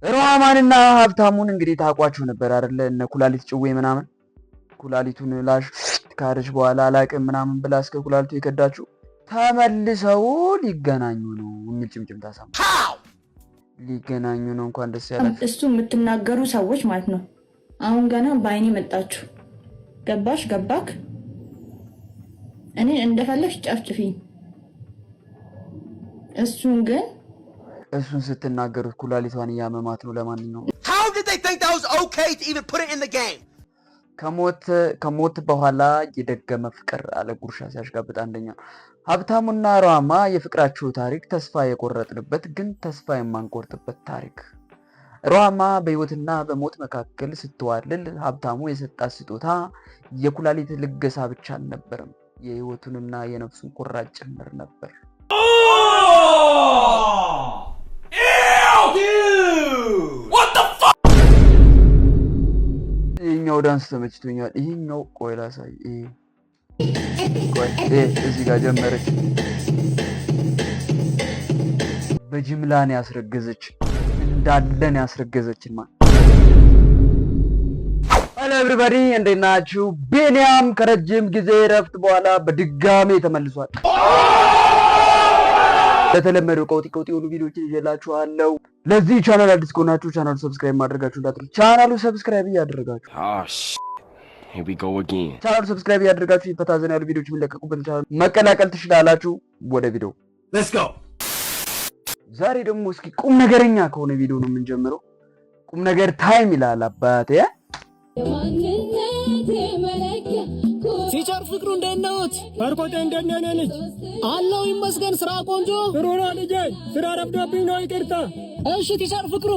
ሮሃማንና ሀብታሙን እንግዲህ ታውቋቸው ነበር አይደለ? እነ ኩላሊት ጭዌ ምናምን ኩላሊቱን ላሽ ካረች በኋላ አላቅም ምናምን ብላ እስከ ኩላሊቱ የከዳችው ተመልሰው ሊገናኙ ነው የሚል ጭምጭምታ ሰማ። ሊገናኙ ነው። እንኳን ደስ ያላችሁ። እሱ የምትናገሩ ሰዎች ማለት ነው። አሁን ገና በአይኔ መጣችሁ። ገባሽ ገባክ? እኔ እንደፈለግሽ ጨፍጭፊኝ። እሱን ግን እሱን ስትናገሩት ኩላሊቷን እያመማት ነው። ለማንኛውም ከሞት በኋላ የደገመ ፍቅር አለ ጉርሻ ሲያሽጋብጥ አንደኛ። ሀብታሙና ሮሃማ የፍቅራቸው ታሪክ ተስፋ የቆረጥንበት ግን ተስፋ የማንቆርጥበት ታሪክ። ሮሃማ በህይወትና በሞት መካከል ስትዋልል ሀብታሙ የሰጣት ስጦታ የኩላሊት ልገሳ ብቻ አልነበረም፣ የህይወቱንና የነፍሱን ቁራጭ ጭምር ነበር። ይሄኛው ዳንስ ተመችቶኛል። ይሄኛው ቆይ ላሳይ። እዚህ ጋር ጀመረች። በጅምላን ያስረገዘች እንዳለን ያስረገዘችን ማለት። ሄሎ ኤቭሪባዲ እንዴት ናችሁ? ቢኒያም ከረጅም ጊዜ እረፍት በኋላ በድጋሜ ተመልሷል። ለተለመደው ቀውጢ የሆኑ ቪዲዮዎችን ይዤላችኋለሁ። ለዚህ ቻናል አዲስ ከሆናችሁ ቻናሉ ሰብስክራይብ ማድረጋችሁ እንዳትረሱ። ቻናሉ ሰብስክራይብ እያደረጋችሁ Here we go again. ቻናሉ ሰብስክራይብ እያደረጋችሁ ይፈታዘን ያሉ ቪዲዮዎች የሚለቀቁበት ቻናል መቀላቀል ትችላላችሁ። ወደ ቪዲዮ Let's go. ዛሬ ደግሞ እስኪ ቁም ነገረኛ ከሆነ ቪዲዮ ነው የምንጀምረው። ቁም ነገር ታይም ይላል አባቴ። ቲቸር ፍቅሩ እንዴት ነዎት? ባርኮቴ እንዴት ነህ ልጅ? አለው ይመስገን። ስራ ቆንጆ ፍሩራ ልጅ ስራ ረፍዶብኝ ነው ይቅርታ። እሺ ቲቸር ፍቅሩ።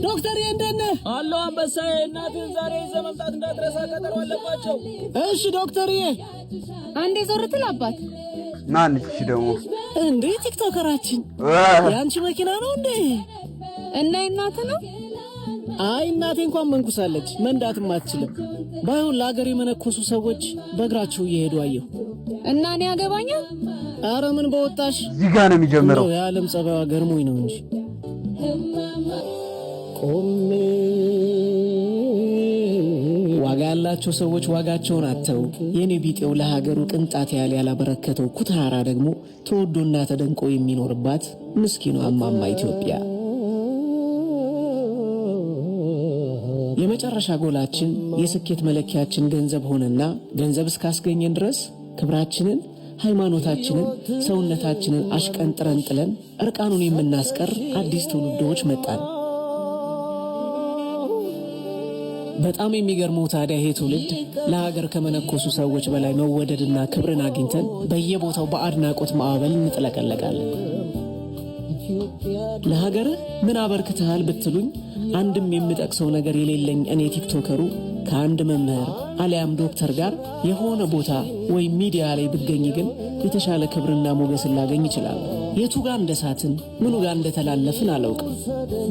ዶክተር እንዴት ነህ? አለው አንበሳዬ። እናትህን ዛሬ ይዘህ መምጣት እንዳትረሳ ቀጠሮ አለባቸው። እሺ ዶክተርዬ። አንዴ ዞር ትል አባት። ማንሽ እሺ ደግሞ እንዴ ቲክቶከራችን ያንቺ መኪና ነው እንዴ? እና እናትህ ነው? አይ እናቴ እንኳን መንኩሳለች፣ መንዳትም አትችልም። ባይሆን ለሀገር የመነኮሱ ሰዎች በእግራቸው እየሄዱ አየሁ እና እኔ ያገባኛል። ኧረ ምን በወጣሽ። እዚህ ጋር ነው የሚጀምረው። የዓለም ጸባይዋ ገርሞኝ ነው እንጂ ቆሜ ዋጋ ያላቸው ሰዎች ዋጋቸውን አጥተው የኔ ቢጤው ለሀገሩ ቅንጣት ያህል ያላበረከተው ኩታራ ደግሞ ተወዶና ተደንቆ የሚኖርባት ምስኪኗ እማማ ኢትዮጵያ። የመጨረሻ ጎላችን የስኬት መለኪያችን ገንዘብ ሆነና ገንዘብ እስካስገኘን ድረስ ክብራችንን፣ ሃይማኖታችንን፣ ሰውነታችንን አሽቀንጥረን ጥለን እርቃኑን የምናስቀር አዲስ ትውልዶች መጣን። በጣም የሚገርመው ታዲያ ይሄ ትውልድ ለሀገር ከመነኮሱ ሰዎች በላይ መወደድና ክብርን አግኝተን በየቦታው በአድናቆት ማዕበል እንጥለቀለቃለን። ለሀገር ምን አበርክተሃል ብትሉኝ አንድም የምጠቅሰው ነገር የሌለኝ እኔ ቲክቶከሩ ከአንድ መምህር አሊያም ዶክተር ጋር የሆነ ቦታ ወይም ሚዲያ ላይ ብገኝ ግን የተሻለ ክብርና ሞገስን ላገኝ ይችላል። የቱ ጋር እንደሳትን ምኑ ጋር እንደተላለፍን አላውቅም፣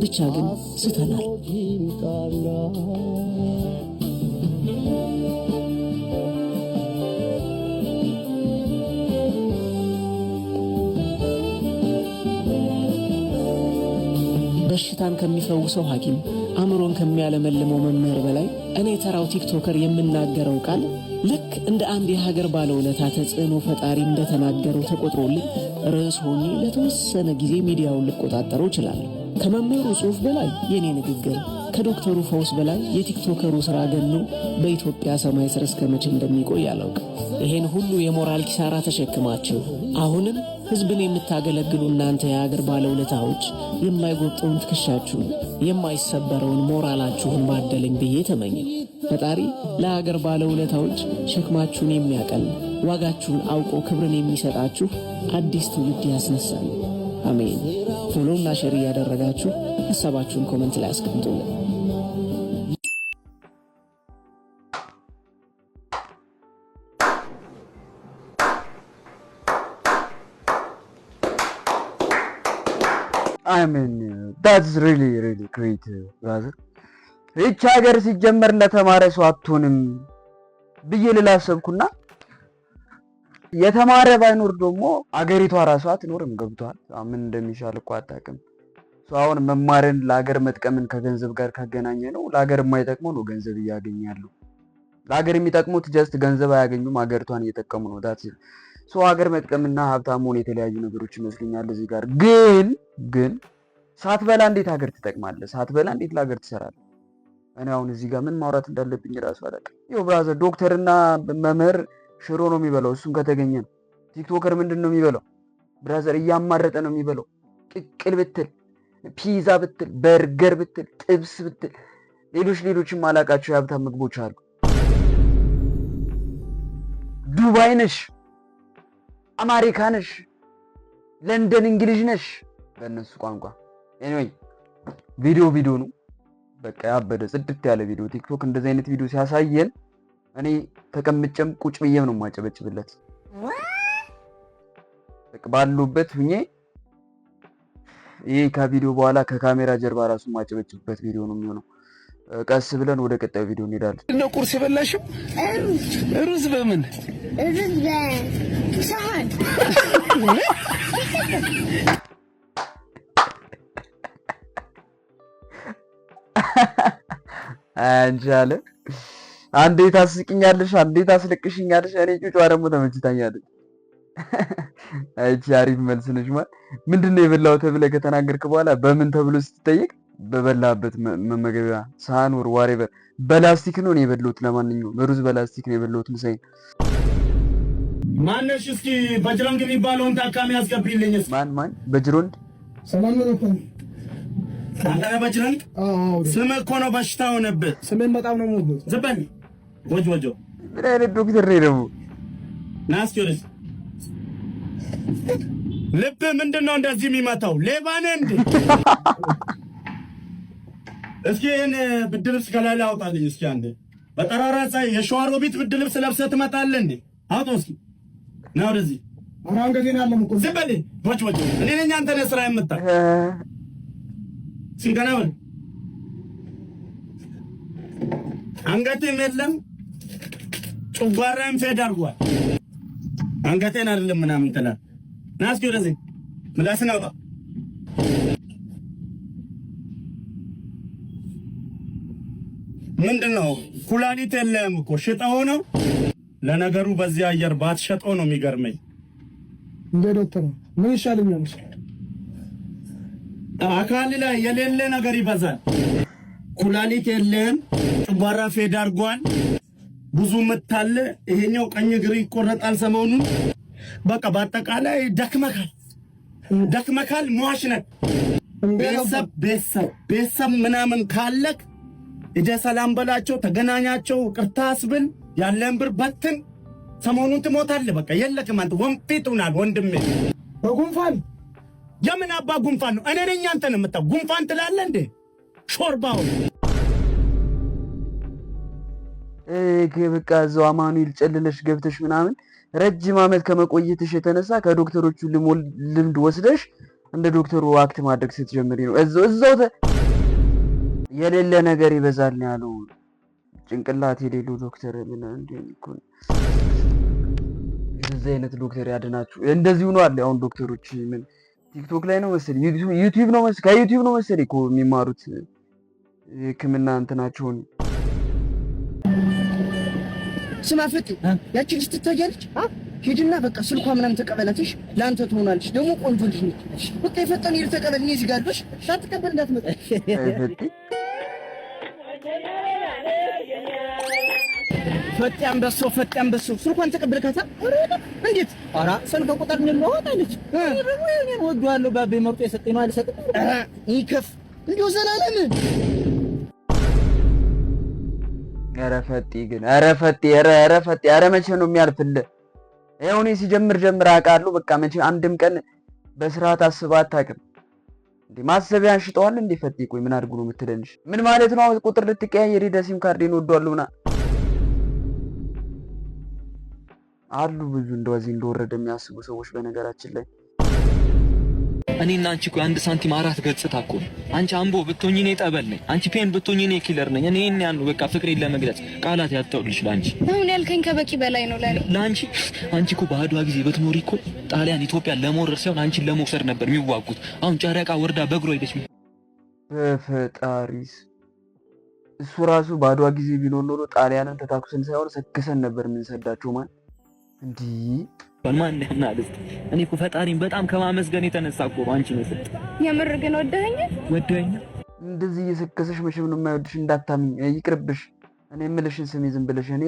ብቻ ግን ስተናል። በሽታን ከሚፈውሰው ሐኪም አእምሮን ከሚያለመልመው መምህር በላይ እኔ ተራው ቲክቶከር የምናገረው ቃል ልክ እንደ አንድ የሀገር ባለውለታ ተጽዕኖ ፈጣሪ እንደተናገረው ተቆጥሮልኝ ርዕስ ሆኜ ለተወሰነ ጊዜ ሚዲያውን ልቆጣጠረው እችላለሁ። ከመምህሩ ጽሑፍ በላይ የኔ ንግግር፣ ከዶክተሩ ፈውስ በላይ የቲክቶከሩ ሥራ ገኖ በኢትዮጵያ ሰማይ ስር እስከ መቼ እንደሚቆይ አላውቅም። ይሄን ሁሉ የሞራል ኪሳራ ተሸክማችሁ አሁንም ሕዝብን የምታገለግሉ እናንተ የሀገር ባለውለታዎች የማይጎብጠውን ትከሻችሁን የማይሰበረውን ሞራላችሁን ባደለኝ ብዬ ተመኘ። ፈጣሪ ለሀገር ባለውለታዎች ሸክማችሁን የሚያቀል ዋጋችሁን አውቆ ክብርን የሚሰጣችሁ አዲስ ትውልድ ያስነሳል። አሜን። ፎሎና ሼር እያደረጋችሁ ሐሳባችሁን ኮመንት ላይ አስቀምጡልን። I mean that's really great brother። ይህች ሀገር ሲጀመር ለተማረ ሰው አትሆንም ብዬ ልላሰብኩና የተማረ ባይኖር ደግሞ አገሪቷ ራሷ አትኖርም። ገብቷል? ምን እንደሚሻል እኮ አታውቅም። አሁን መማርን ለሀገር መጥቀምን ከገንዘብ ጋር ካገናኘ ነው ለሀገር የማይጠቅመው ነው ገንዘብ እያገኛሉ። ለሀገር የሚጠቅሙት ጀስት ገንዘብ አያገኙም፣ ሀገሪቷን እየጠቀሙ ነው። ዳት ሀገር መጥቀምና ሀብታም መሆን የተለያዩ ነገሮች ይመስሉኛል። እዚህ ጋር ግን ሳትበላ እንዴት ሀገር ትጠቅማለህ? ሳትበላ እንዴት ለሀገር ትሰራለህ? እኔ አሁን እዚህ ጋር ምን ማውራት እንዳለብኝ ራሱ አላውቅም። ይኸው ብራዘር ዶክተርና መምህር ሽሮ ነው የሚበላው፣ እሱም ከተገኘ ነው። ቲክቶከር ምንድን ነው የሚበላው ብራዘር? እያማረጠ ነው የሚበላው። ቅቅል ብትል፣ ፒዛ ብትል፣ በርገር ብትል፣ ጥብስ ብትል፣ ሌሎችም አላውቃቸው የሀብታም ምግቦች አሉ። ዱባይ ነሽ፣ አሜሪካ ነሽ፣ ለንደን እንግሊዝ ነሽ በእነሱ ቋንቋ። ኤኒዌይ ቪዲዮ ነው በቃ ያበደ ጽድት ያለ ቪዲዮ። ቲክቶክ እንደዚህ አይነት ቪዲዮ ሲያሳየን እኔ ተቀምጬም ቁጭ ብዬም ነው የማጨበጭብለት። በቃ ባሉበት ሁኜ ይሄ ከቪዲዮ በኋላ ከካሜራ ጀርባ ራሱ የማጨበጭብበት ቪዲዮ ነው የሚሆነው። ቀስ ብለን ወደ ቀጣዩ ቪዲዮ እንሄዳለን። ነው ቁርስ የበላሽው? ሩዝ በምን? ሩዝ በሳህን። አንቺ አለ አንዴ ታስቂኛለሽ፣ አንዴ ታስለቅሽኛለሽ። እኔ ጩጫ ደግሞ ተመችታኛለች። አይቺ አሪፍ መልስ ነሽ። ምንድነው የበላው ተብለህ ከተናገርክ በኋላ በምን ተብሎ ስትጠየቅ በበላበት መመገቢያ ሳህን ወር ዋሬቨር በላስቲክ ነው የበላሁት። ለማንኛውም ሩዝ በላስቲክ ነው የበላሁት። ምሳዬ ማነሽ? እስኪ በጅሮንድ የሚባለውን ታካሚ ያስገቢልኝ። ማን በጅሮንድ? ሰላም ነው እኮ አንተ በጅሮንድ? ስምህ እኮ ነው በሽታ ሆነብህ። ስምህን በጣም ነው የምወደው። ዝም በል ወጆ ምን አይነት ዶክተር ነኝ ደግሞ? ና እስኪ ወደዚህ። ልብህ ምንድን ነው እንደዚህ የሚመታው? ሌባ ነህ እንዴ? እስኪ ይህን ብርድ ልብስ ከላይ ላይ አውጣልኝ እስኪ አንዴ። በጠራራ ፀሐይ የሸዋሮቢት ብርድ ልብስ ለብሰህ ትመጣለህ እንዴ? አውጣው እስኪ ና ወደዚህ። ኧረ አንገቴን አለም እኮ። ዝም በል ወጆ እኔ ነኝ አንተ ነህ ስራ የምታ ሲገና በል። አንገቴም የለም ጨጓራም ፌድ አድርጓል። አንገቴን አይደለም ምናምን ትላለህ። ና እስኪ ወደዚህ ምላስን አውጣ። ምንድነው? ኩላሊት የለም እኮ ሽጠው ነው። ለነገሩ በዚህ አየር ባትሸጠው ነው የሚገርመኝ። እንደ ዶክተር ምን ይሻለኛል? አካል ላይ የሌለ ነገር ይበዛል። ኩላሊት የለም፣ ጨጓራ ፌድ አድርጓል፣ ብዙ ምታለ። ይሄኛው ቀኝ እግር ይቆረጣል ሰሞኑን። በቃ በአጠቃላይ ደክመካል፣ ሟች ነህ። ቤተሰብ ምናምን ካለክ ሂደህ ሰላም በላቸው፣ ተገናኛቸው፣ ቅርታ አስብል፣ ያለን ብር በትን። ሰሞኑን ትሞታለህ። በቃ የለክም አንተ ወንፊት ሆናል ወንድሜ። በጉንፋን የምን አባ ጉንፋን ነው? እኔ ነኝ አንተን የምታው ጉንፋን ትላለህ እንዴ? ሾርባው በቃ እዛው አማኑኤል ጨልለሽ ገብተሽ ምናምን ረጅም ዓመት ከመቆየትሽ የተነሳ ከዶክተሮቹ ልምድ ወስደሽ እንደ ዶክተሩ አክት ማድረግ ስትጀምሪ ነው እዛው የሌለ ነገር ይበዛል ነው ያለው። ጭንቅላት የሌለው ዶክተር ምን እንደሚኮን እዚህ አይነት ዶክተር ያድናችሁ። እንደዚህ ሆኗል። አሁን ዶክተሮች ምን ቲክቶክ ላይ ነው መሰለኝ ዩቲዩብ ነው መሰለኝ ከዩቲዩብ ነው መሰለኝ እኮ የሚማሩት ሕክምና እንትናቸውን። ስማ ፍጥ ያቺ ልጅ ትታያለች። ሂድና በቃ ስልኳ ምናምን ተቀበላትሽ፣ ለአንተ ትሆናለች። ደግሞ ቆንጆ ልጅ ነች። በቃ የፈጠነ ይል ተቀበል። እዚህ ጋር አለሽ ሳትቀበል እንዳትመጣ። ፈጣን በሶ ስልኳን ተቀበልካታ? እንዴት? ኧረ ስልክ ቁጥር ነው አለች። ደግሞ እኔን ወዷለሁ ባቤ መርጦ የሰጠኝ ነው አልሰጠኝ። ይከፍ እንዲሁ ዘላለም ኧረ ፈጤ ኧረ መቼ ነው የሚያልፍልህ? ይኸው እኔ ሲጀምር አውቃለሁ። በቃ መቼ አንድም ቀን በስርዓት አስበህ አታውቅም እንዴ? ማሰቢያን ሽጠዋል እንዴ? ፈጤ ቆይ ምን አድርጉ ነው የምትለንሽ? ምን ማለት ነው? ቁጥር ልትቀያየር ሄደህ ሲም ካርዴን ወዷለሁ ምናምን አሉ ብዙ እንደዚህ እንደወረደ የሚያስቡ ሰዎች። በነገራችን ላይ እኔና አንቺ እኮ አንድ ሳንቲም አራት ገጽታ እኮ። አንቺ አምቦ ብትሆኚ እኔ ጠበል ነኝ፣ አንቺ ፔን ብትሆኚ እኔ ኪለር ነኝ። እኔ ያን በቃ ፍቅሬን ለመግለጽ ቃላት ያጣውልሽ ላንቺ። አሁን ያልከኝ ከበቂ በላይ ነው ለኔ። ላንቺ አንቺ እኮ በአድዋ ጊዜ ብትኖሪ እኮ ጣሊያን ኢትዮጵያ ለመውረር ሳይሆን አንቺን ለመውሰድ ነበር የሚዋጉት። አሁን ጨረቃ ወርዳ በእግሯ ሄደች። በፈጣሪስ እሱ ራሱ በአድዋ ጊዜ ቢኖር ኖሮ ጣሊያንን ተታኩሰን ሳይሆን ሰክሰን ነበር የምንሰዳቸው። ማን እንዲህ ማን ያናልስ? እኔ እኮ ፈጣሪን በጣም ከማመስገን የተነሳ እኮ አንቺ ነው ሰጥ። የምር ግን ወደኸኝ እንደዚህ እየሰከሰሽ መቼም ነው የማይወድሽ። እንዳታምኝ፣ ይቅርብሽ። እኔ የምልሽን ስሚ ዝም ብለሽ። እኔ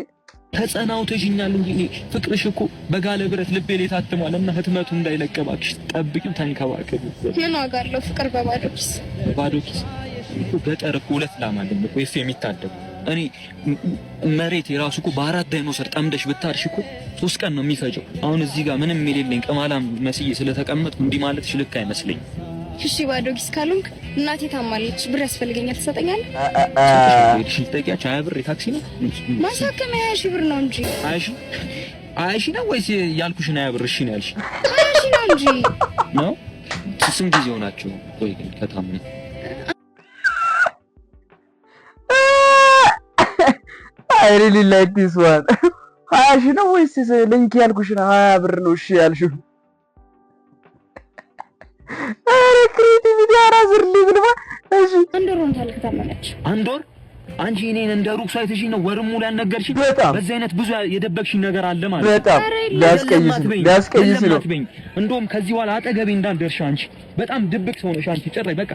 ተጸናውተሽኛል እንጂ ፍቅርሽ እኮ በጋለ ብረት ልቤ ላይ ታትሟል እና ህትመቱ እንዳይለቅ እባክሽ ጠብቂው፣ ተንከባከቢ። ምን ዋጋ አለው ፍቅር በባዶ ኪስ? ባዶ ኪስ ገጠር እኮ ሁለት ላም አይደለም እኮ የሚታደጉ። እኔ መሬት የራሱ እኮ በአራት ዳይኖሰር ጠምደሽ ብታርሽ እኮ 3 ቀን ነው የሚፈጀው። አሁን እዚህ ጋር ምንም የሌለኝ ቅማላም መስዬ ስለተቀመጥኩ እንዲህ ማለትሽ ልክ አይመስለኝም። እሺ ባዶ ኪስ ካልሆንክ እናቴ ታማለች፣ ብር ያስፈልገኛል፣ ትሰጠኛለህ? እሺ ጠይቂያቸው። 20 ብር የታክሲ ነው ማሳከሚያ 20 ሺህ ብር ነው እንጂ 20 ሺህ ነው ወይስ ያልኩሽን 20 ብር? እሺ ነው ያልሽ? 20 ሺህ ነው እንጂ ነው። ስንት ጊዜ ሆናችሁ ቆይ ግን ከታመነ? I really like this one. 20 ሺህ ነው ወይስ ልንክ ያልኩሽን 20 ብር ነው? እሺ ያልሽው ክሬቲቪቲ አራዝርልኝ ብለማ። እሺ አንድ ወር ሆኖታል ከታመመች። አንድ ወር? አንቺ እኔን እንደ ሩቅ ሳይተሽኝ ነው ወርም ሙሉ ያልነገርሽኝ? በዚህ አይነት ብዙ የደበቅሽኝ ነገር አለ ማለት ነው። በጣም ሊያስቀይስ ነው። እንደውም ከዚህ በኋላ አጠገቤ እንዳልደርሽ አንቺ በጣም ድብቅ ሰው ነሽ አንቺ። ጭራሽ በቃ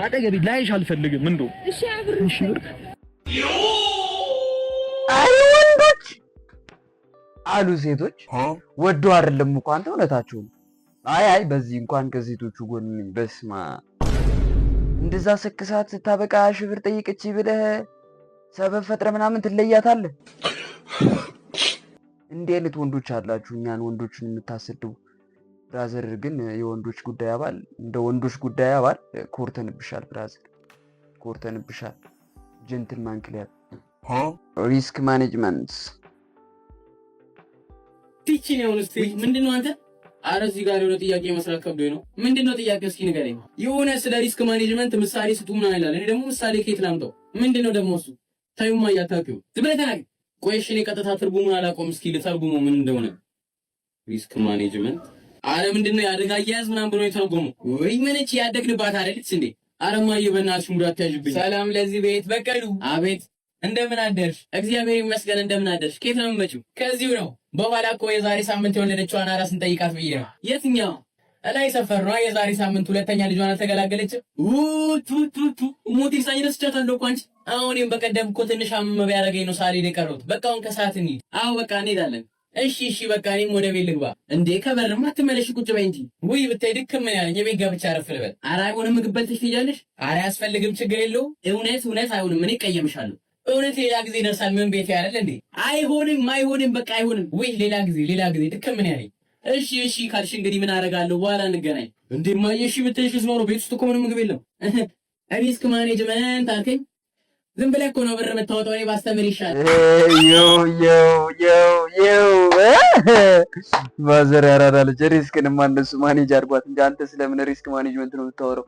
አጠገቤ ላይሽ አልፈልግም። እንደው እሺ አብር እሺ ብር አይ ወንዶች አሉ ሴቶች ወደው አይደለም እኮ አንተ እውነታችሁ ነው። አይ በዚህ እንኳን ከሴቶቹ ጎን ነኝ። በስማ እንደዛ ሰክሳት ስታበቃ 20 ሺህ ብር ጠይቅቺ ብለህ ሰበብ ፈጥረ ምናምን ትለያታለህ። እንዲህ አይነት ወንዶች አላችሁ፣ እኛን ወንዶችን የምታሰድቡ። ብራዘር ግን የወንዶች ጉዳይ አባል እንደ ወንዶች ጉዳይ አባል ኮርተንብሻል። ብራዘር ኮርተንብሻል። ጀንትልማን ክሊያር ሪስክ ማኔጅመንት ቲቺን ነው እስቲ ምንድነው አንተ? አረ እዚህ ጋር የሆነ ጥያቄ መስራት ከብዶኝ ነው። ምንድነው ጥያቄ? እስኪ ንገረኝ። የሆነ ስለ ሪስክ ማኔጅመንት ምሳሌ ስጡ ምናምን ይላል። እኔ ደግሞ ምሳሌ ከየት ላምጣው? ምንድነው ደግሞ እሱ? ታዩማ እያታውቂው ዝም ብለህ ተናገር። ቆይ እሺ እኔ ቀጥታ ትርጉሙን አላውቀውም። እስኪ ልተርጉመው ምን እንደሆነ። ሪስክ ማኔጅመንት አረ ምንድነው የአደጋ አያያዝ ምናምን ብሎ የተረጎመው? ወይ ምን እቺ ያደግንባት አይደልስ እንዴ? አረማዬ በእናትሽ ሙድ አትያዥብኝ። ሰላም ለዚህ ቤት በቀሉ። አቤት እንደምን አደርሽ? እግዚአብሔር ይመስገን። እንደምን አደርሽ? ከየት ነው የምመጪው? ከዚሁ ነው። በኋላ እኮ የዛሬ ሳምንት የወለደችዋን አራስ እንጠይቃት ብዬ ነው። የትኛው? እላይ ሰፈር ነው። የዛሬ ሳምንት ሁለተኛ ልጇን አልተገላገለችም። ቱ ሞት ይሳኝ ረስቻታለሁ እኮ አንቺ። አሁንም በቀደም እኮ ትንሽ አመመ ቢያደርገኝ ነው ሳልሄድ የቀረሁት። በቃ አሁን ከሰዓት እንሂድ። አዎ በቃ እንሄዳለን። እሺ በቃ እኔም ወደ ቤት ልግባ። እንዴ ከበርማ አትመለሽ፣ ቁጭ በይ እንጂ። ውይ ብታይ ድክም ምን ያለኝ የቤት ገብቻ አረፍ ልበል። ኧረ አይሆንም፣ ምግብ በልተሽ ትሄጃለሽ። ኧረ አያስፈልግም፣ ችግር የለውም። እውነት አይሆንም፣ እኔ እቀየምሻለሁ። እውነት ሌላ ጊዜ ይደርሳል። ምን ቤት ያረለ እንዴ? አይሆንም፣ በቃ አይሆንም። ወይ ሌላ ጊዜ ድክም ምን ያለኝ። እሺ ካልሽ እንግዲህ ምን አደርጋለሁ፣ በኋላ እንገናኝ። እንዴ ማየ እሺ ብትይሽ ኖሮ ቤት ውስጥ እኮ ምንም ምግብ የለም። ሪስክ ማኔጅመንት አልከኝ? ዝም ብለህ እኮ ነው ብር የምታወጣው። እኔ ባስተምር ይሻላል። ባዘር ያራዳለች። ሪስክንማ እነሱ ማኔጅ አድርጓት እንጂ አንተ ስለምን ሪስክ ማኔጅመንት ነው የምታወራው?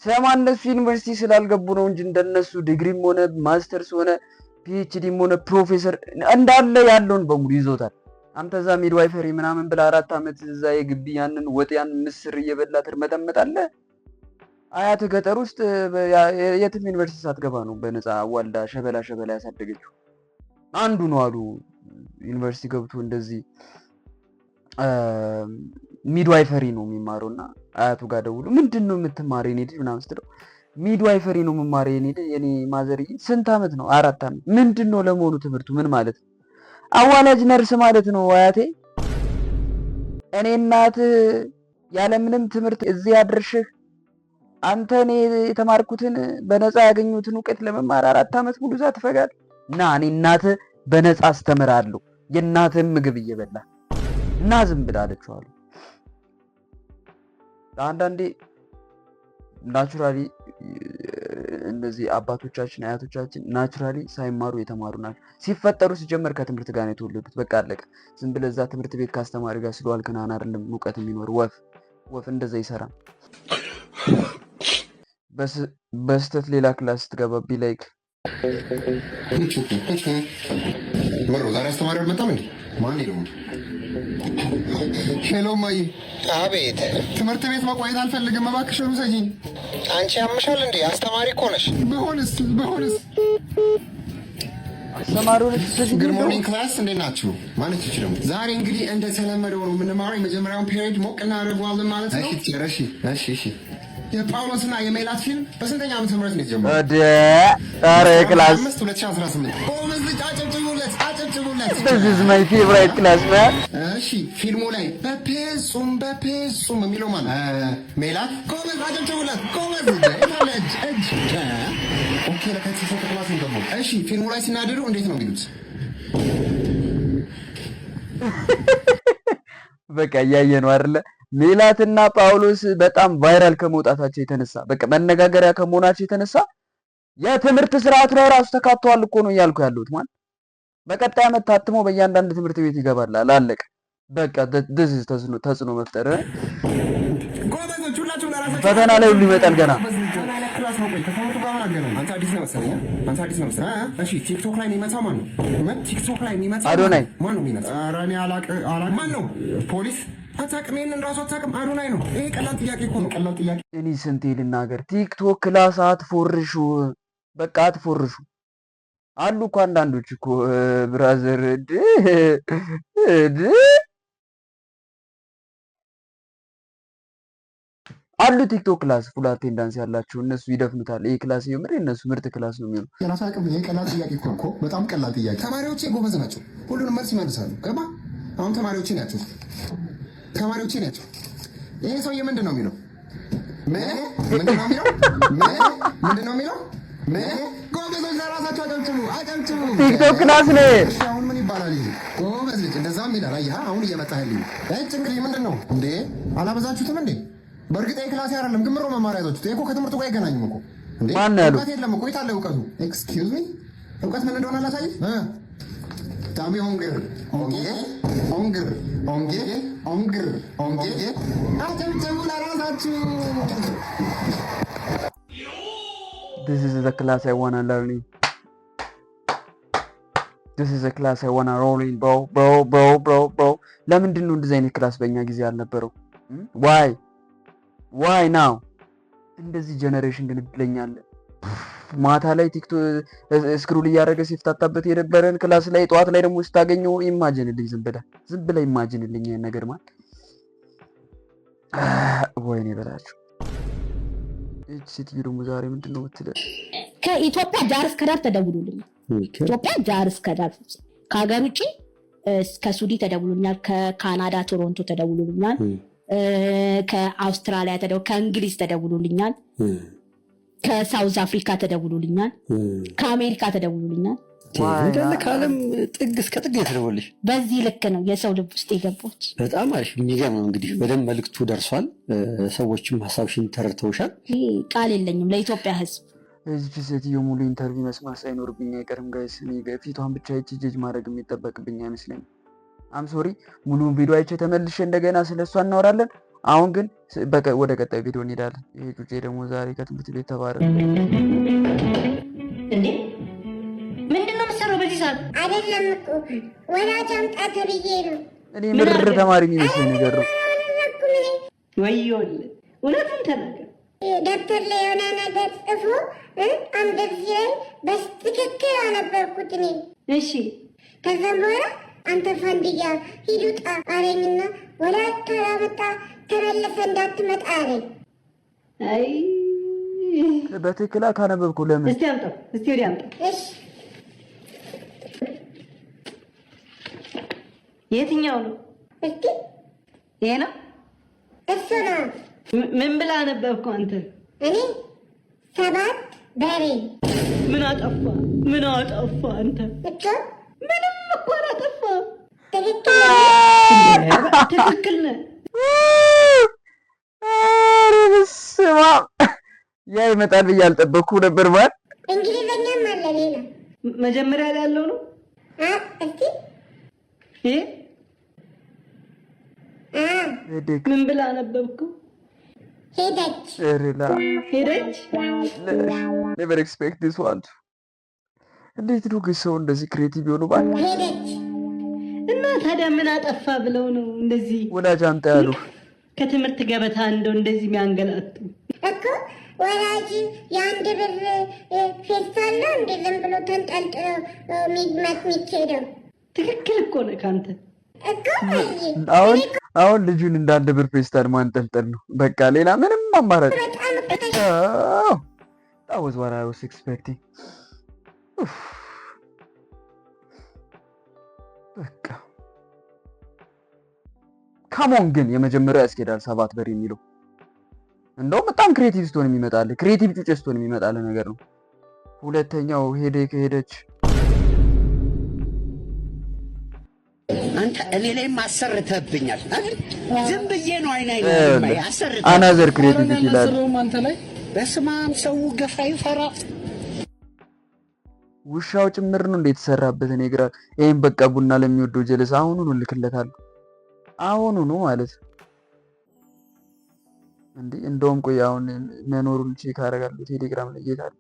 ሰማ እነሱ ዩኒቨርሲቲ ስላልገቡ ነው እንጂ እንደነሱ ዲግሪም ሆነ ማስተርስ ሆነ ፒኤችዲም ሆነ ፕሮፌሰር እንዳለ ያለውን በሙሉ ይዞታል። አንተ እዛ ሚድዋይፈሪ ምናምን ብላ 4 ዓመት እዛ የግቢ ያንን ወጥ ያን ምስር እየበላ ትርመጠመጣለህ። አያት ገጠር ውስጥ የትም ዩኒቨርሲቲ ሳትገባ ነው በነፃ ዋልዳ ሸበላ ያሳደገችው። አንዱ ነው አሉ ዩኒቨርሲቲ ገብቶ እንደዚህ ሚድዋይፈሪ ነው የሚማረው እና አያቱ ጋር ደውሎ ምንድን ነው የምትማረው የኔ ልጅ ምናምን ስትለው ሚድዋይፈሪ ነው የምማረው የኔ ማዘርዬ። ስንት ዓመት ነው? 4 ዓመት። ምንድን ነው ለመሆኑ ትምህርቱ ምን ማለት ነው? አዋላጅ ነርስ ማለት ነው አያቴ። እኔ እናትህ ያለምንም ትምህርት እዚህ አድርሽህ አንተ እኔ የተማርኩትን በነፃ ያገኙትን እውቀት ለመማር 4 ዓመት ሙሉ እዛ ትፈጋለህ? እና እኔ እናትህ በነፃ አስተምራለሁ የእናትህን ምግብ እየበላ እና ዝም ብላ አለችዋለሁ። አንዳንዴ ናቹራሊ እነዚህ አባቶቻችን አያቶቻችን ናቹራሊ ሳይማሩ የተማሩ ናቸው። ሲፈጠሩ ሲጀመር ከትምህርት ጋር ነው የተወለዱት። በቃ አለቀ። ዝም ብለህ እዛ ትምህርት ቤት ካስተማሪ ጋር ስለዋልክ ና አይደለም እውቀት የሚኖር። ወፍ እንደዛ ይሰራል። በስተት ሌላ ክላስ ስትገባ ቢ ላይክ ምሮ ዛሬ አስተማሪ አልመጣም እንዴ? ማን ነው? ሄሎ ማይ። አቤት። ትምህርት ቤት መቆየት አልፈልግም፣ እባክሽ ውሰጂኝ። አንቺ ያምሻል እንዴ? አስተማሪ እኮ ነሽ። በሆንስ ጉድ ሞርኒንግ ክላስ እንዴት ናችሁ? ማለት ይችላል። ዛሬ እንግዲህ እንደተለመደው ነው የምንማረው። የመጀመሪያውን ፔሪድ ሞቅ እናደርገዋለን ማለት ነው። እሺ የጳውሎስና የሜላት ፊልም በስንተኛ ዓመተ ምህረት ነው የተጀመረው? ኧረ ክላስ 2018 ጎበዝ ልጅ አጨብጭቡለት። This is my favorite class man። እሺ ፊልሙ ላይ በፔሱም የሚለው ማለት ሜላት ጎበዝ አጨብጭቡለት። ጎበዝ እጅ ኦኬ ለከዚህ ሰው ክላስ ነው። እሺ ፊልሙ ላይ ሲናደዱ እንዴት ነው የሚሉት? በቃ እያየ ነው አይደለ? ሜላትና ጳውሎስ በጣም ቫይራል ከመውጣታቸው የተነሳ በቃ መነጋገሪያ ከመሆናቸው የተነሳ የትምህርት ስርዓቱ ላይ ራሱ ተካተዋል እኮ ነው እያልኩ ያለሁት። ማለት በቀጣይ ዓመት ታትሞ በእያንዳንዱ ትምህርት ቤት ይገባል። አላለቀ በቃ ተጽዕኖ መፍጠር ፈተና ላይ ሁሉ ይመጣል ገና። ቲክቶክ ላይ የሚመጣ ማን ነው? አዶናይ ማን ነው? ፖሊስ አታውቅም? ይሄንን ራሱ አታውቅም? አዶናይ ነው። ይሄ ቀላል ጥያቄ እኮ ነው። ቀላል ጥያቄ። እኔ ስንቴ ልናገር? ቲክቶክ ክላስ አትፎርሹ፣ በቃ አትፎርሹ። አሉ እኮ አንዳንዶች እኮ ብራዘር አሉ ቲክቶክ ክላስ ፉል አቴንዳንስ ያላቸው እነሱ ይደፍኑታል። ይሄ ክላስ የምር የነሱ ምርጥ ክላስ ነው የሚሆነው። የራሱ አቅም። ይሄ ቀላል ጥያቄ እኮ በጣም ቀላል ጥያቄ። ተማሪዎቼ ጎበዝ ናቸው፣ ሁሉንም መልስ ይመልሳሉ። ገባ? አሁን ተማሪዎቼ ናቸው። ይሄ ሰውዬ ምንድን ነው የሚለው? ምንድን ነው የሚለው? ጎበዞች ለራሳቸው አጨብጭቡ። ቲክቶክ ክላስ ነው። አሁን ምን ይባላል ይሄ? ጎበዝ ልጅ እንደዛም ይላል። አየህ አሁን እየመጣህልኝ። እንግዲህ ምንድን ነው እንዴ? አላበዛችሁትም እንዴ? በእርግጥ ክላስ አይደለም ግን ምሮ መማር ያዛችሁት። ይሄ እኮ ከትምህርቱ ጋር አይገናኝም እኮ እንዴ። እውቀት የለም እኮ የታለ እውቀቱ? ኤክስኪውዝ ሚ እውቀት ምን እንደሆነ አላሳይህ? ታሚ ኦንግር አጨብጭቡ ለራሳችሁ። This is the class I wanna learn in. This is the class I wanna roll in, bro. ለምንድን ነው እንደዚህ አይነት ክላስ በእኛ ጊዜ አልነበረው? Why now? እንደዚህ ጀነሬሽን ግን እድለኛለ። ማታ ላይ ቲክቶክ ስክሮል እያደረገ ሲፍታታበት የነበረን ክላስ ላይ ጠዋት ላይ ደግሞ ስታገኘው ኢማጂንልኝ፣ ዝም ብለህ ኢማጂንልኝ ይሄን ነገር ማለት ወይኔ በላችሁ። እቺ ሴትዮ ደግሞ ዛሬ ምንድነው የምትለው? ከኢትዮጵያ ዳር እስከ ዳር ተደውሎልኛል። ኢትዮጵያ ዳር እስከ ዳር ከሀገር ውጭ ከሱዲ ተደውሎልኛል፣ ከካናዳ ቶሮንቶ ተደውሎልኛል፣ ከአውስትራሊያ ከእንግሊዝ ተደውሎልኛል፣ ከሳውዝ አፍሪካ ተደውሎልኛል፣ ከአሜሪካ ተደውሎልኛል። ከዓለም ጥግ እስከ ጥግ የተደወልሽ በዚህ ልክ ነው የሰው ልብ ውስጥ የገባች። በጣም አሪፍ የሚገርም ነው። እንግዲህ በደንብ መልዕክቱ ደርሷል። ሰዎችም ሀሳብሽን ተረድተውሻል። ቃል የለኝም ለኢትዮጵያ ሕዝብ። እዚህ ሴትዮ ሙሉ ኢንተርቪው መስማት ሳይኖርብኝ አይቀርም ጋይስ። እኔ ፊቷን ብቻ አይቼ ጀጅ ማድረግ የሚጠበቅብኝ አይመስለኝም። አም ሶሪ። ሙሉውን ቪዲዮ አይቼ ተመልሼ እንደገና ስለሷ እናወራለን። አሁን ግን ወደ ቀጣይ ቪዲዮ እንሄዳለን። ይሄ ጩጬ ደግሞ ዛሬ ከትምህርት ቤት ተባረረ። እንዴ ምንድነው የምትሰራው በዚህ ሰዓት? አይደለም እኮ ወላጅ አምጣ ተብዬ ነው። እኔ ምርር ተማሪ የሚመስለኝ ነገር ነው። ወይዬ እውነቱን ተናገር። ደብተር ላይ የሆነ ነገር ጽፎ አንደዚህ በትክክል አነበብኩት እኔ። እሺ ከዛም በኋላ አንተ ፋንድያ ሂድ ውጣ አለኝና ወላጅ ካላመጣ ተመለሰ እንዳትመጣ አለኝ። አይ በትክክል ካነበብኩ ለምን? እስቲ አምጣው፣ እስቲ ወዲያ አምጣው። እሺ የትኛው ነው? እስቲ ይሄ ነው። እሱ ነው። ምን ብላ ነበብኩ አንተ? እኔ 7 በሬ። ምን አጠፋ አንተ? እኮ ምንም እኮ አላጠፋ። ትክክል ነህ። ስማ ያ ይመጣል ብዬ አልጠበቅኩም ነበር። ማለት እንግሊዘኛም አለ ሌላ መጀመሪያ ላይ ያለው ነው። እስቲ ምን ብላ ነበብከው? ሄደች። ሄደች። Never expect this one. እንዴት ነው ግን ሰው እንደዚህ ክሬቲቭ የሆኑ ባል ሄደች እና ታዲያ ምን አጠፋ ብለው ነው እንደዚህ ወላጅ አምጣ ያሉ ከትምህርት ገበታ እንደው እንደዚህ የሚያንገላቱ እኮ ወላጅ የአንድ ብር ፌስታል ነው እንደ ዝም ብሎ ተንጠልጥሎ የሚሄደው። ትክክል እኮ ነህ ካንተ እኮ አሁን ልጁን እንደ አንድ ብር ፌስታል ማንጠልጠል ነው በቃ ሌላ ምንም አማራጭ that was what I was expecting በቃ ካሞን ግን የመጀመሪያው ያስኬዳል 7 በር የሚለው እንደውም በጣም ክሬቲቭ ስቶን የሚመጣል ክሬቲቭ ጩጬ ስቶን የሚመጣል ነገር ነው። ሁለተኛው ሄደች አንተ እኔ ላይ ማሰርተብኛል አይደል? ዝም ብዬ ነው አይናይ አሰርተ አናዘር ክሬቲቪቲ ይላል አንተ ላይ በስማም ሰው ገፋ ይፈራ ውሻው ጭምር ነው እንዴት ተሰራበት እኔ ግራ ይሄን በቃ ቡና ለሚወደው ጀለስ አሁኑኑ ልክለታለሁ አሁኑኑ ማለት እንዴ እንደውም ቆይ አሁን መኖሩን ቼክ አደርጋለሁ ቴሌግራም ላይ ይታል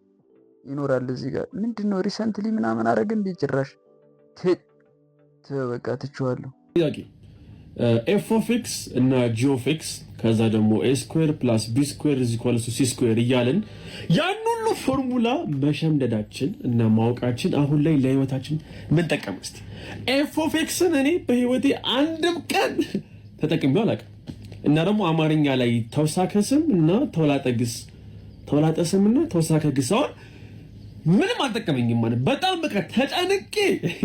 ይኖራል እዚህ ጋር ምንድነው ሪሰንትሊ ምናምን አደረገ እንዴ ጭራሽ በቃ ትቼዋለሁ ጥያቄ ኤፍ ኦፍ ኤክስ እና ጂ ኦፍ ኤክስ ከዛ ደግሞ ኤ ስኩዌር ፕላስ ቢ ስኩዌር ኢዝ ኢኳል ቱ ሲ ስኩዌር እያልን ያን ሁሉ ፎርሙላ መሸምደዳችን እና ማወቃችን አሁን ላይ ለህይወታችን ምን ጠቀመ? እስቲ ኤፍ ኦፍ ኤክስን እኔ በህይወቴ አንድም ቀን ተጠቅሜው አላውቅም። እና ደግሞ አማርኛ ላይ ተውሳከ ስም እና ተውላጠ ግስ ተውላጠ ስም እና ተውሳከ ግስ አሁን ምንም አልጠቀመኝም ማለት በጣም በቃ ተጨንቄ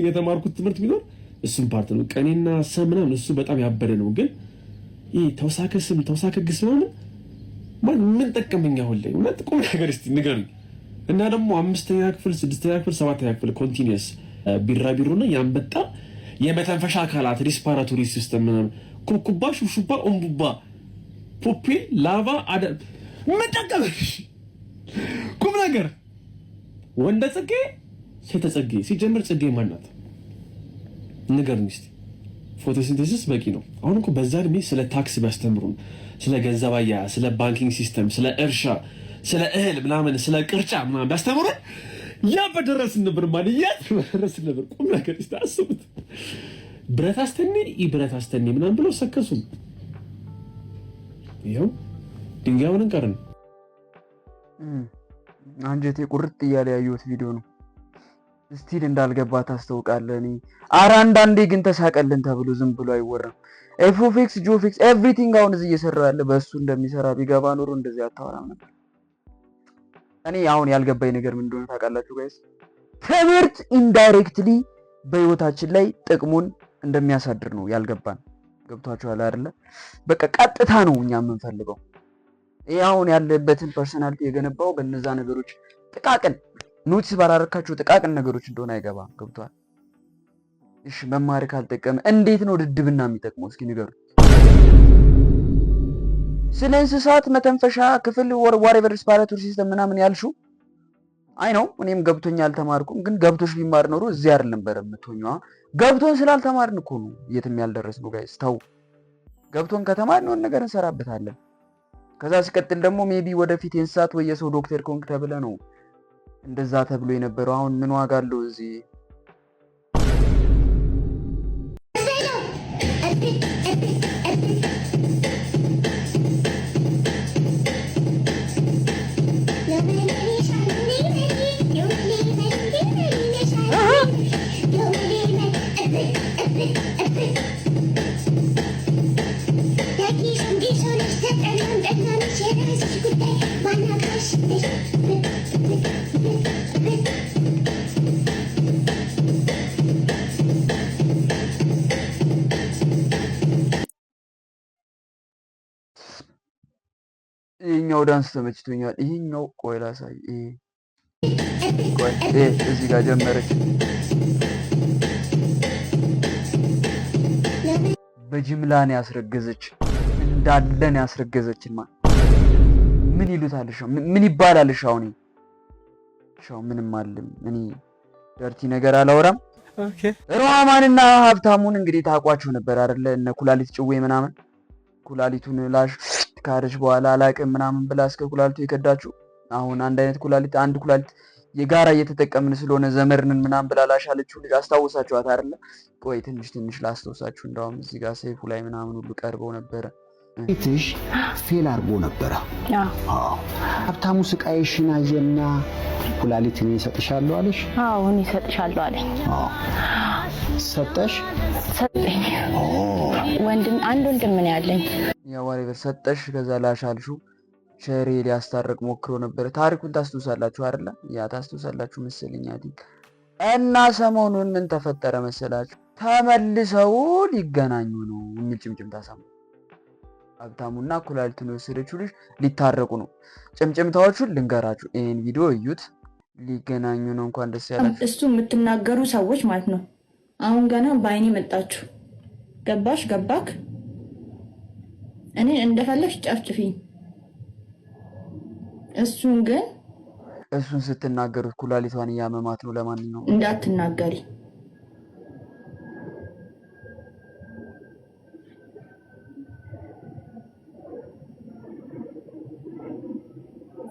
የተማርኩት ትምህርት ቢኖር እሱም ፓርት ነው። ቀኔና ሰም ምናምን እሱ በጣም ያበደ ነው። ግን ይሄ ተውሳከ ስም ተውሳከ ግስ ምናምን ምን ጠቀመኝ አሁን ላይ እውነት ቁም ነገር እስቲ ንገሩኝ። እና ደግሞ 5ኛ ክፍል 6ኛ ክፍል 7ኛ ክፍል ኮንቲኒየስ ቢራቢሮና ያንበጣ የመተንፈሻ አካላት ሪስፓራቶሪ ሲስተም ምናምን ኩኩባ ሹሹባ ኦምቡባ ፖፒል ላቫ አደ ምን ጠቀመሽ? ቁም ነገር ወንደ ጽጌ ሴተ ጽጌ ሲጀምር ጽጌ ማናት ንገሩኝ እስቲ። ፎቶሲንቴሲስ በቂ ነው። አሁን እኮ በዛ እድሜ ስለ ታክስ ቢያስተምሩን ስለ ገንዘብ አያያዝ ስለ ባንኪንግ ሲስተም ስለ እርሻ ስለ እህል ምናምን ስለ ቅርጫ ምናምን ቢያስተምሩን ያ በደረስን ነበር ማለት ያ በደረስን ነበር። ቁም ነገር እስቲ አስቡት። ብረት አስተኔ ብረት አስተኔ ምናምን ብለው ሰከሱን። ይኸው ድንጋዩን እንቀርን አንጀቴ ቁርጥ እያለ ያየሁት ቪዲዮ ነው። ስቲል እንዳልገባ ታስተውቃለህ። እኔ አንዳንዴ ግን ተሳቀልን ተብሎ ዝም ብሎ አይወራም። ኤፍ ኦፍ ኤክስ ጂ ኦፍ ኤክስ ኤቭሪቲንግ አሁን እዚህ እየሰራ ያለ በእሱ እንደሚሰራ ቢገባ ኖሮ እንደዚህ አታወራም ነበር። እኔ አሁን ያልገባኝ ነገር ምን እንደሆነ ታውቃላችሁ ጋይስ? ትምህርት ኢንዳይሬክትሊ በህይወታችን ላይ ጥቅሙን እንደሚያሳድር ነው ያልገባን። ገብቷችኋል አይደለ? በቃ ቀጥታ ነው እኛ የምንፈልገው። ይሄ አሁን ያለበትን ፐርሰናሊቲ የገነባው በእነዛ ነገሮች ጥቃቅን ኖቲስ ባላረካችሁ ጥቃቅን ነገሮች እንደሆነ አይገባም። ገብቷል? እሺ መማር ካልጠቀመ እንዴት ነው ድድብና የሚጠቅመው? እስኪ ንገሩ። ስለ እንስሳት መተንፈሻ ክፍል whatever respiratory system ምናምን ያልሽው አይ ነው እኔም ገብቶኛል አልተማርኩም። ግን ገብቶሽ ቢማር ኖሮ እዚህ አይደለም በረምቶኛው ገብቶን ስላልተማርን እኮ ነው የትም ያልደረስነው ጋይስ። ታው ገብቶን ከተማርን ነው ነገር እንሰራበታለን። ከዛ ሲቀጥል ደግሞ ሜቢ ወደፊት የእንስሳት ወይ የሰው ዶክተር ኮንክ ተብለ ነው እንደዛ ተብሎ የነበረው። አሁን ምን ዋጋ አለው እዚህ? ይሄኛው ዳንስ ተመችቶኛል። ይሄኛው ቆይ ላሳይ። ቆይ እዚህ ጋር ጀመረች። በጅምላን ያስረገዘች እንዳለን ያስረገዘችን ማለት ምን ይሉታል? ምን ይባላል? አሁን ሻው ምንም አለም። እኔ ደርቲ ነገር አላወራም። ኦኬ ሮማንና ሀብታሙን እንግዲህ ታቋቸው ነበር አይደለ? እነ ኩላሊት ጭዌ ምናምን ኩላሊቱን ላሽ ካረች በኋላ አላቅም ምናምን ብላ እስከ ኩላሊቱ የከዳችሁ። አሁን አንድ አይነት ኩላሊት አንድ ኩላሊት የጋራ እየተጠቀምን ስለሆነ ዘመርንን ምናምን ብላ ላሻለችው ልጅ አስታውሳችኋት አይደለ? ቆይ ትንሽ ላስታውሳችሁ። እንደውም እዚህ ጋር ሰይፉ ላይ ምናምን ሁሉ ቀርበው ነበረ። ቤትሽ ፌል አድርጎ ነበረ። ሀብታሙ ስቃይሽን አየና ኩላሊት እኔ እሰጥሻለሁ አለሽ? አዎ እኔ እሰጥሻለሁ አለኝ። ሰጠሽ? ሰጠኝ። አንድ ወንድም ነው ያለኝ። ያው ወሬ ሰጠሽ። ከዛ ላሻልሽው ሸሬ ሊያስታርቅ ሞክሮ ነበር። ታሪኩን ታስታውሳላችሁ አይደለ? ያ ታስታውሳላችሁ መሰለኝ አይደል? እና ሰሞኑን ምን ተፈጠረ መሰላችሁ? ተመልሰው ሊገናኙ ነው የሚል ጭምጭምታ ሰሙ። ሀብታሙና ኩላሊቱን የወሰደችው ልጅ ሊታረቁ ነው። ጭምጭምታዎቹን ልንገራችሁ፣ ይሄን ቪዲዮ እዩት። ሊገናኙ ነው። እንኳን ደስ ያላችሁ። እሱ የምትናገሩ ሰዎች ማለት ነው። አሁን ገና በአይኔ መጣችሁ። ገባክ? እኔ እንደፈለግሽ ጨፍጭፊኝ። እሱን ስትናገሩት ኩላሊቷን እያመማት ነው። ለማንኛውም እንዳትናገሪ።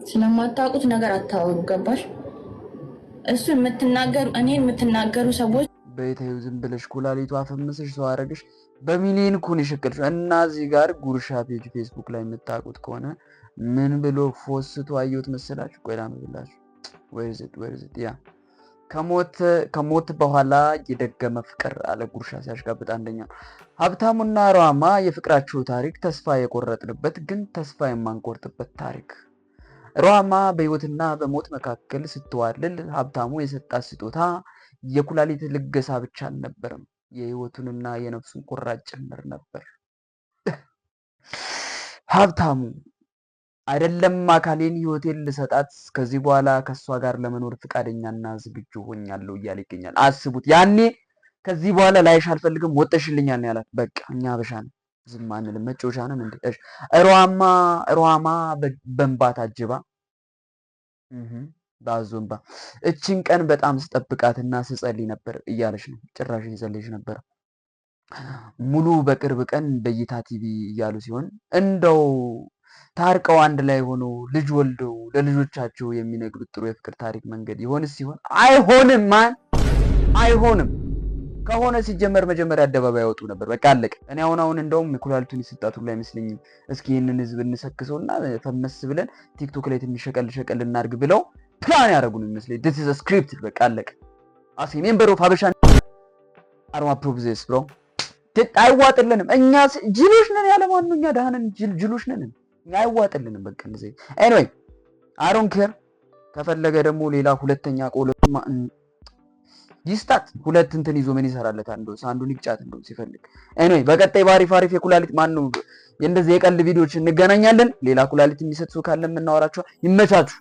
ስለማታውቁት ነገር አታወሩ። ገባሽ? እሱን የምትናገሩ ሰዎች በይተዩ ዝም ብለሽ ኩላሊቷ አፈመስሽ ሰው አረግሽ በሚሊዮን ኩን ይሽቅልሽ እና እዚህ ጋር ጉርሻ ፔጅ ፌስቡክ ላይ የምታውቁት ከሆነ ምን ብሎ ፎስቶ አየሁት መሰላችሁ? ቆይ ላምብላችሁ። ወይዝት ያ ከሞት በኋላ የደገመ ፍቅር አለ ጉርሻ ሲያሽጋብጥ አንደኛ። ሀብታሙና ሩሃማ የፍቅራቸው ታሪክ ተስፋ የቆረጥንበት ግን ተስፋ የማንቆርጥበት ታሪክ። ሩሃማ በህይወትና በሞት መካከል ስትዋልል ሀብታሙ የሰጣት ስጦታ የኩላሊት ልገሳ ብቻ አልነበረም፣ የህይወቱንና የነፍሱን ቁራጭ ጭምር ነበር። ሀብታሙ አይደለም አካሌን ህይወቴን ልሰጣት ከዚህ በኋላ ከሷ ጋር ለመኖር ፍቃደኛና ዝግጁ ሆኛለሁ እያለ ይገኛል። አስቡት። ያኔ ከዚህ በኋላ ላይሽ አልፈልግም ወጥሽልኛል ነው ያላት። በቃ እኛ አበሻ ነን፣ ዝም አንልም፣ መጮሻ ነን እንዴ? እሺ ሩሃማ በእንባ ታጅባ ባዞንባ እችን ቀን በጣም ስጠብቃትና ስጸልይ ነበር እያለች ነው። ጭራሽ እየጸለየች ነበር። ሙሉ በቅርብ ቀን በእይታ ቲቪ እያሉ ሲሆን እንደው ታርቀው አንድ ላይ ሆነው ልጅ ወልደው ለልጆቻቸው የሚነግሩት ጥሩ የፍቅር ታሪክ መንገድ ይሆንስ ሲሆን አይሆንም። አይሆንም። ከሆነ ሲጀመር መጀመሪያ አደባባይ ያወጡ ነበር። በቃ አለቀ። እኔ አሁን እንደውም ኩላሊቱን ይስጣቱ ላይ አይመስለኝም። እስኪ ይህንን ህዝብ እንሰክሰውና ፈመስ ብለን ቲክቶክ ላይ ትንሽ ሸቀል እናድርግ ብለው ፕላን ያደረጉ ነው የሚመስለኝ። this is a script። በቃ አለቀ። አሲ ሜምበር ኦፍ ሀበሻ አርማ ፕሮቪዜስ ብሎ አይዋጥልንም። እኛ ጅሎች ነን። ያለ ማን ነው? እኛ ደሃነን ጅሎች ነን። እኛ አይዋጥልንም። በቃ እንደዚህ ኤኒዌይ አይ ዶንት ኬር። ከፈለገ ደግሞ ሌላ ሁለተኛ ቆሎ ይስጣት። ሁለት እንትን ይዞ ምን ይሰራለታል? አንዱን ይቅጫት እንደው ሲፈልግ። ኤኒዌይ በቀጣይ ባሪፍ የኩላሊት ማን ነው እንደዚህ የቀልድ ቪዲዮዎች እንገናኛለን። ሌላ ኩላሊት የሚሰጥ ሰው ካለ እናወራቸው። ይመቻችሁ።